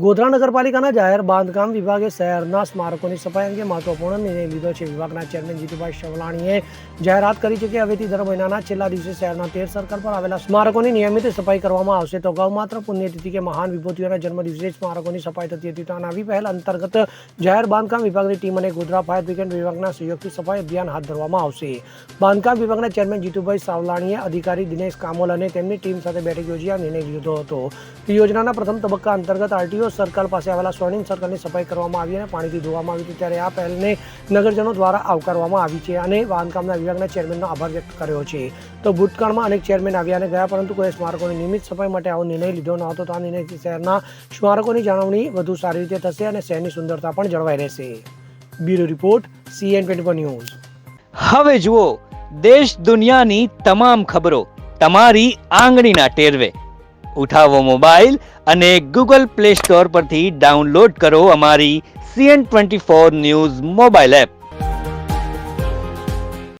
ગોધરા નગરપાલિકાના જાહેર બાંધકામ વિભાગે શહેરના સ્મારકોની સફાઈ અંગે મહત્વપૂર્ણ નિર્ણય લીધો છે. વિભાગના ચેરમેન જીતુભાઈ સવલાણીએ જાહેરાત કરી છે કે હવેથી દર મહિનાના છેલ્લા દિવસે શહેરના 13 સર્કલ પર આવેલા સ્મારકોની નિયમિત સફાઈ કરવામાં આવશે. તો અગાઉ માત્ર પુણ્યતિથિ કે મહાન વિભૂતિઓના જન્મદિવસે સ્મારકોની સફાઈ થતી હતી. તો આ નવી પહેલ અંતર્ગત જાહેર બાંધકામ વિભાગની ટીમ અને ગોધરા ફાયર બ્રિગેડ વિભાગના સહયોગથી સફાઈ અભિયાન હાથ ધરવામાં આવશે. બાંધકામ વિભાગના ચેરમેન જીતુભાઈ સાવલાણીએ અધિકારી દિનેશ કામોલ અને તેમની ટીમ સાથે બેઠક યોજી આ નિર્ણય લીધો હતો. યોજનાના પ્રથમ તબક્કા અંતર્ગત આરટીઓ સર્કલ પાસે આવેલા સ્વર્ણિમ સર્કલની સફાઈ કરવામાં આવી અને પાણીથી ધોવામાં આવી હતી. ત્યારે આ પહેલને નગરજનો દ્વારા આવકારવામાં આવી છે અને બાંધકામના વિભાગના ચેરમેનનો આભાર વ્યક્ત કર્યો છે. તો ભૂતકાળમાં અનેક ચેરમેન આવ્યા અને ગયા, પરંતુ કોઈ સ્મારકોની નિયમિત સફાઈ માટે આવો નિર્ણય લીધો નહોતો. તો આ નિર્ણયથી શહેરના સ્મારકોની જાળવણી વધુ સારી રીતે થશે અને શહેરની સુંદરતા પણ જળવાઈ રહેશે. Bureau report CN24 news. હવે જુઓ દેશ દુનિયાની તમામ ખબરો તમારી આંગળીના ટેરવે. ઉઠાવો મોબાઈલ અને ગૂગલ પ્લે સ્ટોર પરથી ડાઉનલોડ કરો અમારી CN24 ન્યૂઝ મોબાઈલ એપ.